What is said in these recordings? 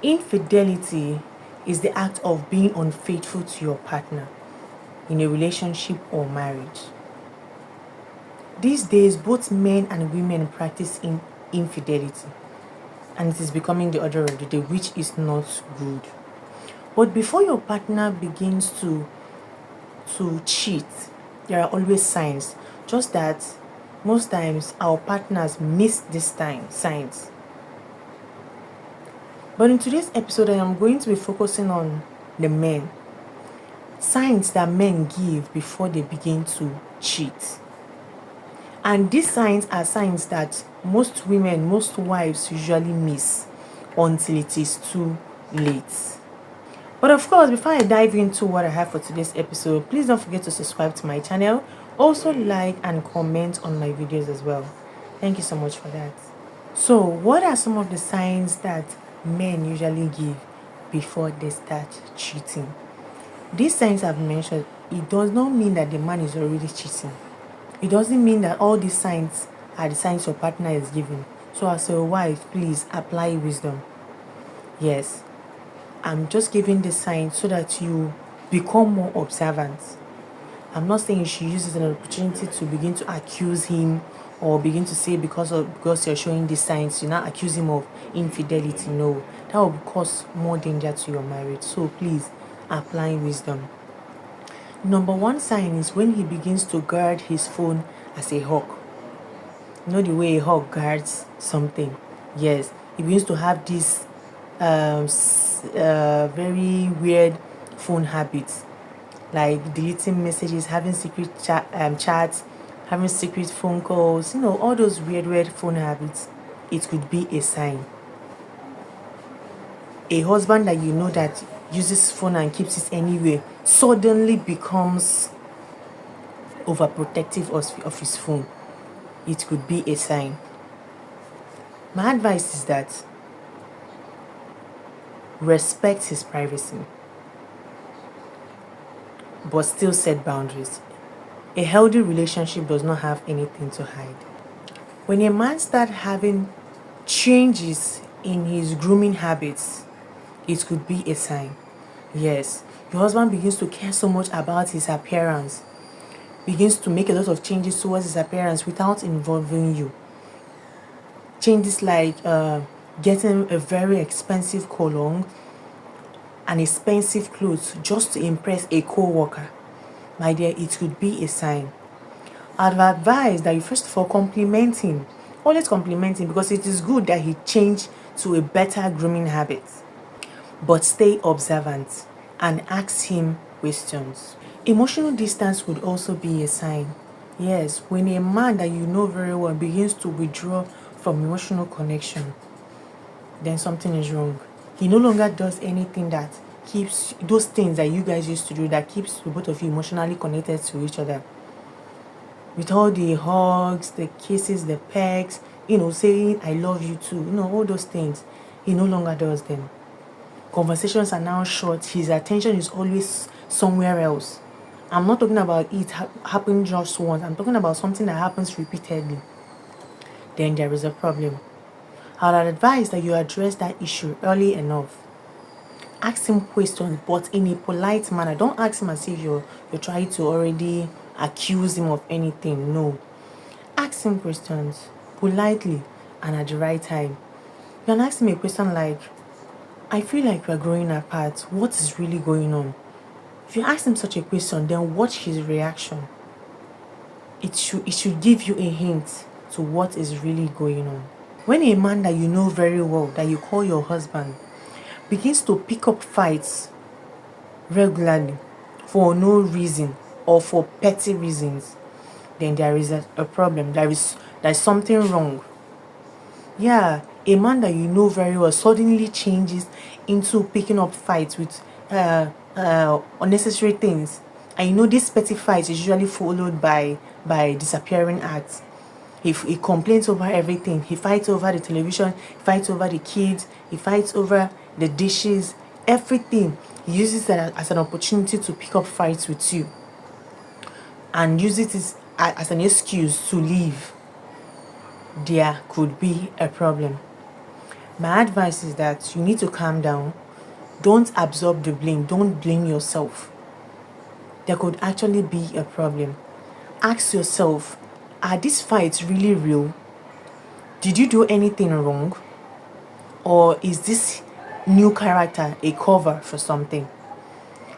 Infidelity is the act of being unfaithful to your partner in a relationship or marriage. These days, both men and women practice infidelity, and it is becoming the order of the day, which is not good. But before your partner begins to cheat, there are always signs. Just that most times our partners miss these signs. But in today's episode, I am going to be focusing on the men. Signs that men give before they begin to cheat. And these signs are signs that most women, most wives usually miss until it is too late. But of course, before I dive into what I have for today's episode, please don't forget to subscribe to my channel. Also like and comment on my videos as well. Thank you so much for that. So, what are some of the signs that men usually give before they start cheating? These signs I've mentioned, it does not mean that the man is already cheating. It doesn't mean that all these signs are the signs your partner is giving. So as a wife, please apply wisdom. Yes, I'm just giving the signs so that you become more observant. I'm not saying you should use it as an opportunity to begin to accuse him or begin to say because you're showing these signs, you now accuse him of infidelity. No, that will cause more danger to your marriage. So please apply wisdom. Number one sign is when he begins to guard his phone as a hawk. You know the way a hawk guards something? Yes, he begins to have this very weird phone habits, like deleting messages, having secret chats, having secret phone calls, all those weird phone habits. It could be a sign. A husband that you know that uses phone and keeps it anywhere suddenly becomes overprotective of his phone. It could be a sign. My advice is that respect his privacy, but still set boundaries. A healthy relationship does not have anything to hide. When a man starts having changes in his grooming habits, it could be a sign. Yes, your husband begins to care so much about his appearance, begins to make a lot of changes towards his appearance without involving you. Changes like getting a very expensive cologne and expensive clothes just to impress a co-worker. My dear, it could be a sign. I'd advise that you first of all compliment him. Always compliment him, because it is good that he changed to a better grooming habit. But stay observant and ask him questions. Emotional distance would also be a sign. Yes, when a man that you know very well begins to withdraw from emotional connection, then something is wrong. He no longer does anything that keeps those things that you guys used to do, that keeps the both of you emotionally connected to each other. With all the hugs, the kisses, the pecks, saying I love you too, all those things, he no longer does them. Conversations are now short. His attention is always somewhere else. I'm not talking about it happening just once. I'm talking about something that happens repeatedly. Then there is a problem. I'd advise that you address that issue early enough. Ask him questions, but in a polite manner. Don't ask him as if you're trying to already accuse him of anything. No. Ask him questions politely and at the right time. You can ask him a question like, I feel like we're growing apart. What is really going on? If you ask him such a question, then watch his reaction. It should give you a hint to what is really going on. When a man that you know very well, that you call your husband, begins to pick up fights regularly for no reason or for petty reasons, then there is a problem. There's something wrong. Yeah, a man that you know very well suddenly changes into picking up fights with unnecessary things, and this petty fight is usually followed by disappearing acts. He complains over everything. He fights over the television, he fights over the kids, he fights over the dishes, everything. He uses that as an opportunity to pick up fights with you and use it as an excuse to leave. There could be a problem. My advice is that you need to calm down. Don't absorb the blame. Don't blame yourself. There could actually be a problem. Ask yourself, are these fights really real? Did you do anything wrong? Or is this new character a cover for something?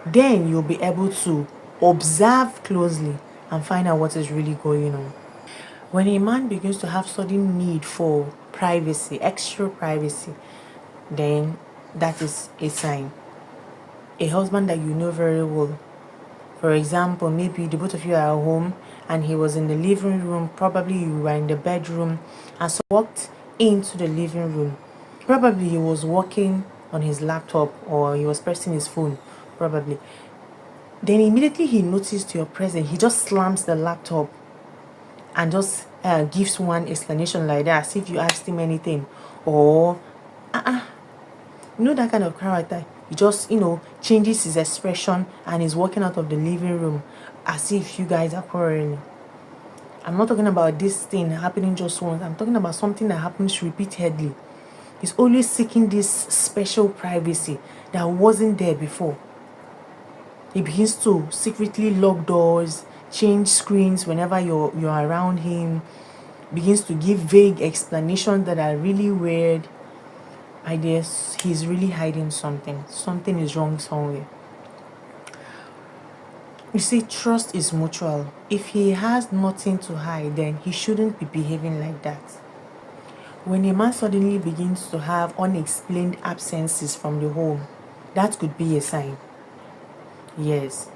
Then you'll be able to observe closely and find out what is really going on. When a man begins to have sudden need for privacy, extra privacy, then that is a sign. A husband that you know very well. For example, maybe the both of you are at home and he was in the living room, probably you were in the bedroom, and so walked into the living room. Probably he was working on his laptop or he was pressing his phone, probably. Then immediately he noticed your presence, he just slams the laptop and just gives one explanation like that, as if you asked him anything. Or, you know that kind of character. He just, changes his expression and is walking out of the living room as if you guys are quarreling. I'm not talking about this thing happening just once. I'm talking about something that happens repeatedly. He's always seeking this special privacy that wasn't there before. He begins to secretly lock doors, change screens whenever you're around him, begins to give vague explanations that are really weird. I guess he's really hiding something. Something is wrong somewhere. You see, trust is mutual. If he has nothing to hide, then he shouldn't be behaving like that. When a man suddenly begins to have unexplained absences from the home, that could be a sign. Yes.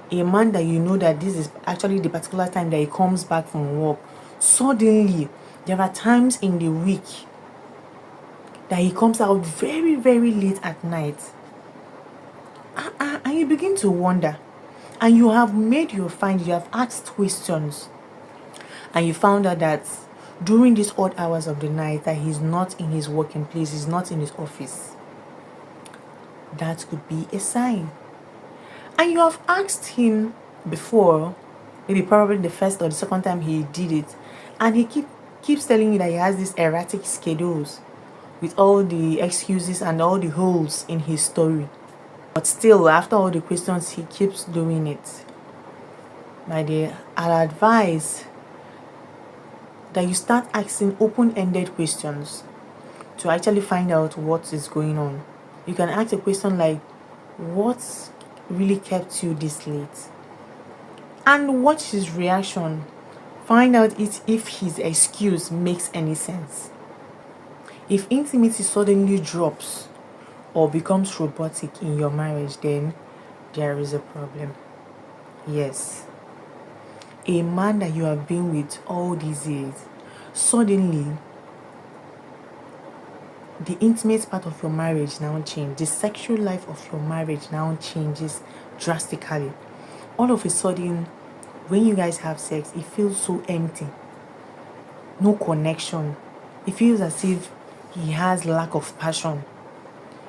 A man that you know that this is actually the particular time that he comes back from work. Suddenly, there are times in the week that he comes out very, very late at night. And you begin to wonder. And you have made your find, you have asked questions. And you found out that during these odd hours of the night that he's not in his working place, he's not in his office. That could be a sign. And you have asked him before, maybe probably the first or the second time he did it, and he keeps telling you that he has these erratic schedules with all the excuses and all the holes in his story. But still, after all the questions, he keeps doing it. My dear, I'll advise that you start asking open-ended questions to actually find out what is going on. You can ask a question like, what really kept you this late? And watch his reaction. Find out if his excuse makes any sense. If intimacy suddenly drops or becomes robotic in your marriage, then there is a problem. Yes. A man that you have been with all these years, suddenly the intimate part of your marriage now changes. The sexual life of your marriage now changes drastically. All of a sudden, when you guys have sex, it feels so empty. No connection. It feels as if he has lack of passion.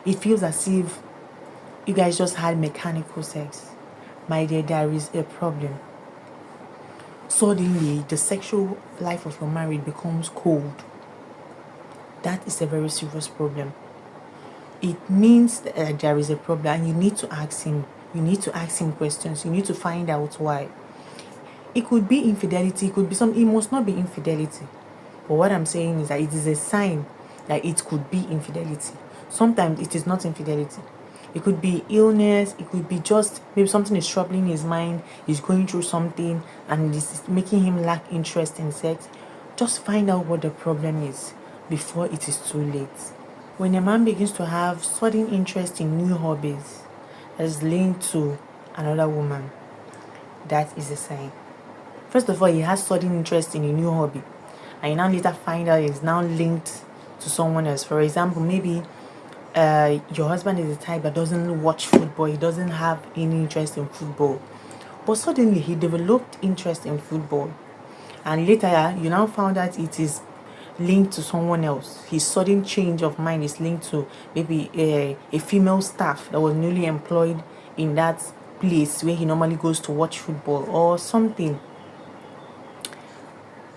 It feels as if you guys just had mechanical sex. My dear, there is a problem. Suddenly, the sexual life of your marriage becomes cold. That is a very serious problem. It means that there is a problem, and you need to ask him. You need to ask him questions. You need to find out why. It could be infidelity. It could be it must not be infidelity. But what I'm saying is that it is a sign that it could be infidelity. Sometimes it is not infidelity. It could be illness. It could be just maybe something is troubling his mind. He's going through something and this is making him lack interest in sex. Just find out what the problem is before it is too late. When a man begins to have sudden interest in new hobbies that is linked to another woman, that is a sign. First of all, he has sudden interest in a new hobby, and you now later find out it's now linked to someone else. For example, maybe your husband is the type that doesn't watch football. He doesn't have any interest in football, but suddenly he developed interest in football, and later you now found out it is linked to someone else. His sudden change of mind is linked to maybe a female staff that was newly employed in that place where he normally goes to watch football or something.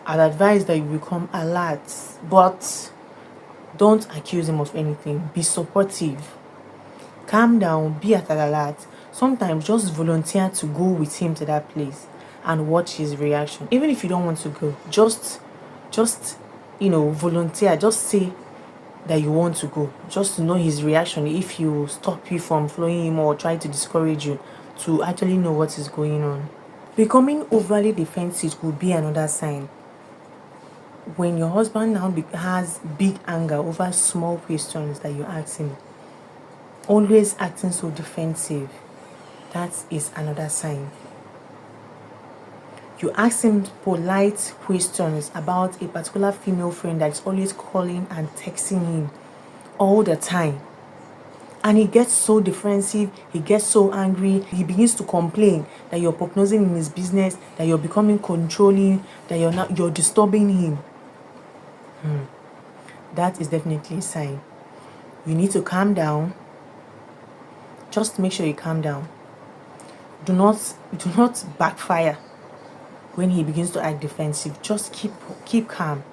I'd advise that you become alert, but Don't accuse him of anything. Be supportive. Calm down, be at alert. Sometimes just volunteer to go with him to that place and watch his reaction. Even if you don't want to go, just volunteer. Just say that you want to go, just to know his reaction. If he will stop you from following him or try to discourage you, to actually know what is going on. Becoming overly defensive could be another sign. When your husband now has big anger over small questions that you ask him, always acting so defensive, that is another sign. You ask him polite questions about a particular female friend that is always calling and texting him all the time, and he gets so defensive, he gets so angry, he begins to complain that you're prognosing in his business, that you're becoming controlling, that you're disturbing him. That is definitely a sign. You need to calm down. Just make sure you calm down. Do not backfire when he begins to act defensive. Just keep calm,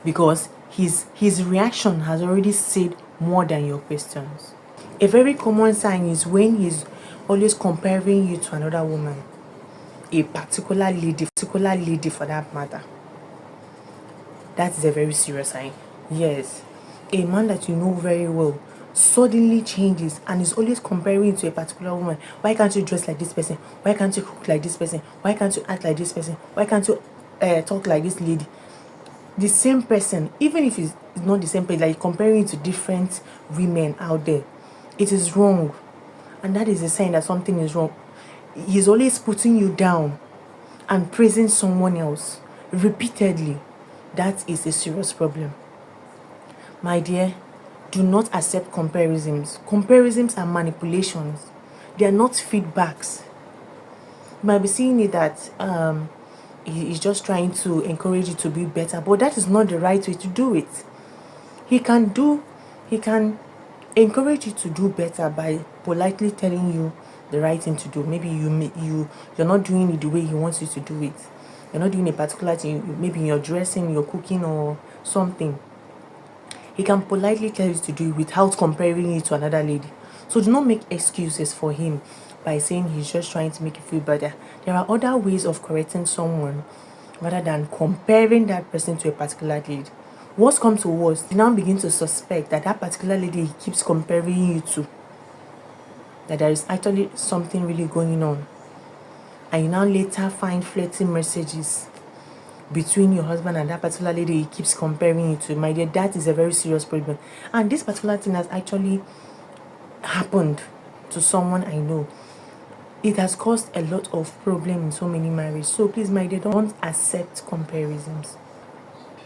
because his reaction has already said more than your questions. A very common sign is when he's always comparing you to another woman, a particular lady for that matter. That is a very serious sign. Yes, a man that you know very well suddenly changes and is always comparing you to a particular woman. Why can't you dress like this person? Why can't you cook like this person? Why can't you act like this person? Why can't you talk like this lady? The same person, even if it's not the same person, like comparing you to different women out there, it is wrong. And that is a sign that something is wrong. He's always putting you down and praising someone else repeatedly. That is a serious problem. My dear, do not accept comparisons. Comparisons are manipulations. They are not feedbacks. You might be seeing it that he's just trying to encourage you to be better, but that is not the right way to do it. He can encourage you to do better by politely telling you the right thing to do. Maybe you're not doing it the way he wants you to do it. You're not doing a particular thing, maybe you're dressing, you're cooking or something. He can politely tell you to do it without comparing you to another lady. So do not make excuses for him by saying he's just trying to make you feel better. There are other ways of correcting someone rather than comparing that person to a particular lady. Worst comes to worst, you now begin to suspect that particular lady he keeps comparing you to, that there is actually something really going on. And you now later find flirting messages between your husband and that particular lady he keeps comparing you to. My dear, that is a very serious problem. And this particular thing has actually happened to someone I know. It has caused a lot of problem in so many marriages. So please, my dear, don't accept comparisons.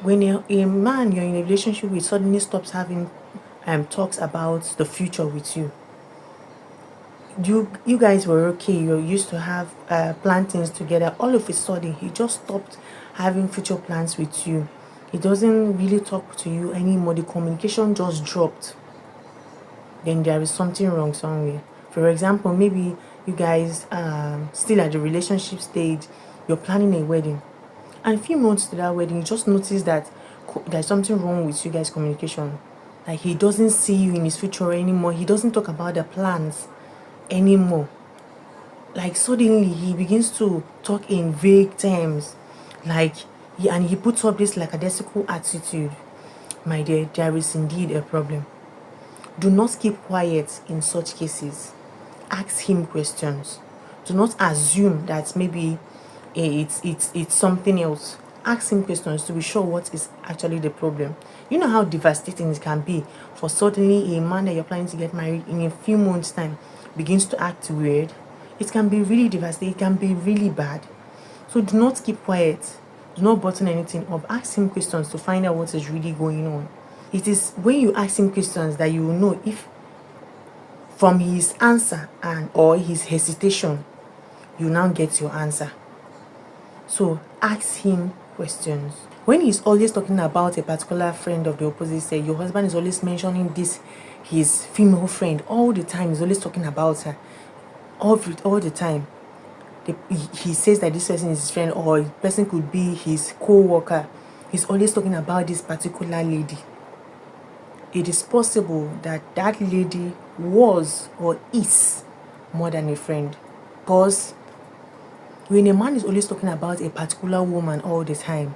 When a man you're in a relationship with suddenly stops having talks about the future with you, you guys were okay, you used to have plan things together, all of a sudden he just stopped having future plans with you. He doesn't really talk to you anymore. The communication just dropped. Then there is something wrong somewhere. For example, maybe you guys still at the relationship stage, you're planning a wedding, and a few months to that wedding you just notice that there's something wrong with you guys' communication. Like he doesn't see you in his future anymore. He doesn't talk about the plans anymore. Like suddenly he begins to talk in vague terms, and he puts up this lackadaisical attitude. My dear, there is indeed a problem. Do not keep quiet in such cases. Ask him questions. Do not assume that maybe it's something else. Ask him questions to be sure what is actually the problem. You know how devastating it can be for suddenly a man that you're planning to get married in a few months' time begins to act weird. It can be really devastating. It can be really bad. So do not keep quiet. Do not button anything up. Ask him questions to find out what is really going on. It is when you ask him questions that you will know if from his answer or his hesitation, you now get your answer. So ask him questions. When he's always talking about a particular friend of the opposite sex, your husband is always mentioning his female friend all the time. He's always talking about her all the time. He says that this person is his friend, or the person could be his co-worker. He's always talking about this particular lady. it is possible that that lady was or is more than a friend. Because when a man is always talking about a particular woman all the time,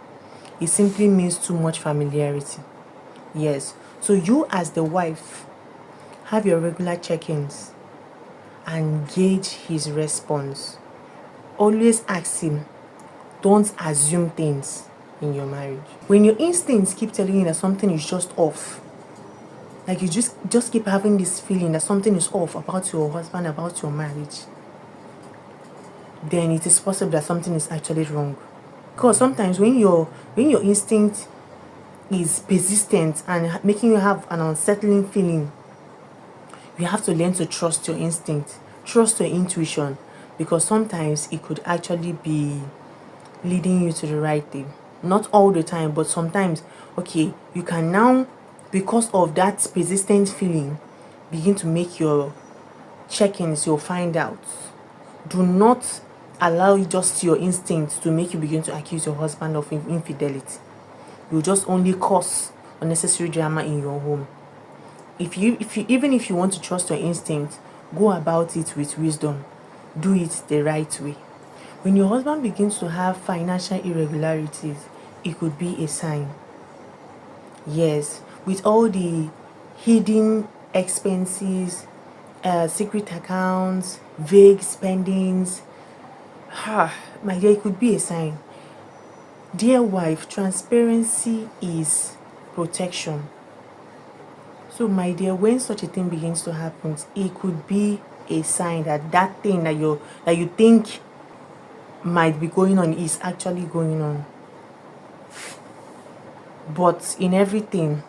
it simply means too much familiarity. Yes. So you as the wife, have your regular check-ins and gauge his response. Always ask him. Don't assume things in your marriage. When your instincts keep telling you that something is just off, like you just keep having this feeling that something is off about your husband, about your marriage, then it is possible that something is actually wrong. Because sometimes when your instinct is persistent and making you have an unsettling feeling, you have to learn to trust your instinct, trust your intuition, because sometimes it could actually be leading you to the right thing. Not all the time, but sometimes, okay, you can now, because of that persistent feeling, begin to make your check-ins, your find outs. Do not allow just your instincts to make you begin to accuse your husband of infidelity. You'll just only cause unnecessary drama in your home. Even if you want to trust your instinct, go about it with wisdom. Do it the right way. When your husband begins to have financial irregularities, it could be a sign. Yes, with all the hidden expenses, secret accounts, vague spendings, my dear, it could be a sign. Dear wife, transparency is protection. So my dear, when such a thing begins to happen, it could be a sign that that thing that you think might be going on is actually going on. But in everything,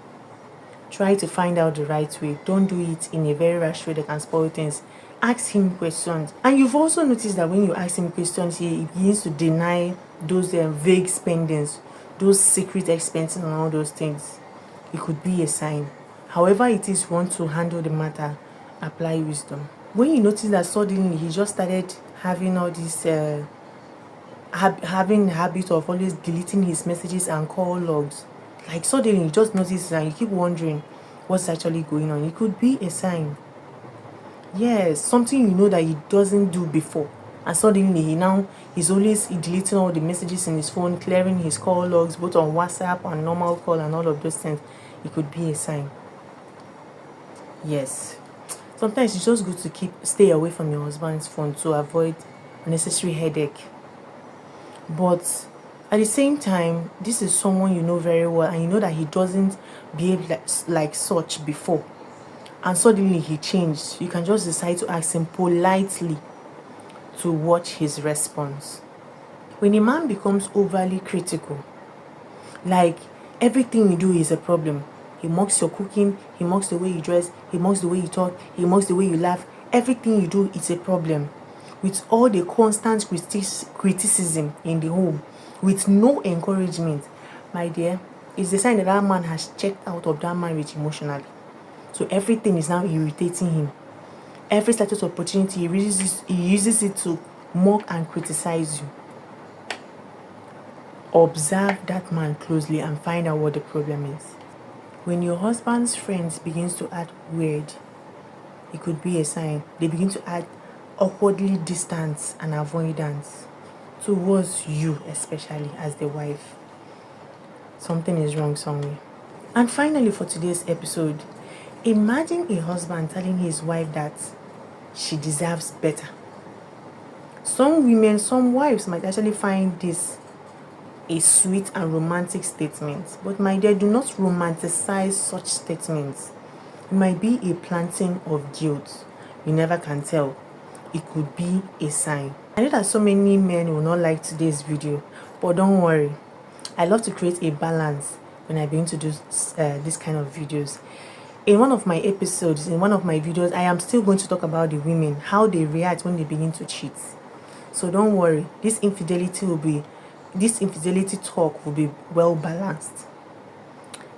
try to find out the right way. Don't do it in a very rash way that can spoil things. Ask him questions. And you've also noticed that when you ask him questions, he begins to deny those vague spendings, those secret expenses and all those things. It could be a sign. However it is you want to handle the matter, apply wisdom. When you notice that suddenly he just started having all this having the habit of always deleting his messages and call logs, like suddenly you just notice and you keep wondering what's actually going on, it could be a sign. Yes, something you know that he doesn't do before, and suddenly he's always deleting all the messages in his phone, clearing his call logs both on WhatsApp and normal call and all of those things. It could be a sign. Yes, sometimes it's just good to stay away from your husband's phone to avoid unnecessary headache. But at the same time, this is someone you know very well, and you know that he doesn't behave like such before, and suddenly he changed. You can just decide to ask him politely to watch his response. When a man becomes overly critical, like everything you do is a problem, he mocks your cooking, he mocks the way you dress, he mocks the way you talk, he mocks the way you laugh, everything you do is a problem, with all the constant criticism in the home, with no encouragement, my dear, it's a sign that that man has checked out of that marriage emotionally. So everything is now irritating him. Every slightest opportunity he uses it to mock and criticize you. Observe that man closely and find out what the problem is. When your husband's friends begins to act weird, it could be a sign. They begin to act awkwardly distant and avoidant towards you, especially as the wife. Something is wrong somewhere. And finally, for today's episode, imagine a husband telling his wife that she deserves better. Some wives might actually find this a sweet and romantic statement, but my dear, do not romanticize such statements. It might be a planting of guilt. You never can tell. It could be a sign. I know that so many men will not like today's video, but don't worry. I love to create a balance when I begin to do this kind of videos. In one of my videos, I am still going to talk about the women, how they react when they begin to cheat. So don't worry, this infidelity talk will be well balanced.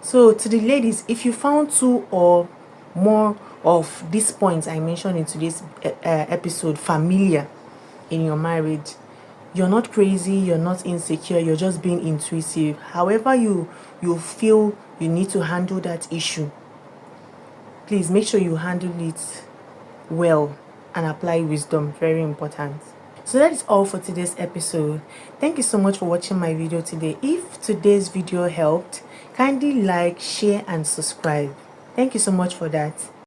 So to the ladies, if you found 2 or more of these points I mentioned in today's episode familiar in your marriage, you're not crazy, you're not insecure, you're just being intuitive. However you feel you need to handle that issue, please make sure you handle it well and apply wisdom. Very important. So that is all for today's episode. Thank you so much for watching my video today. If today's video helped, kindly like, share and subscribe. Thank you so much for that.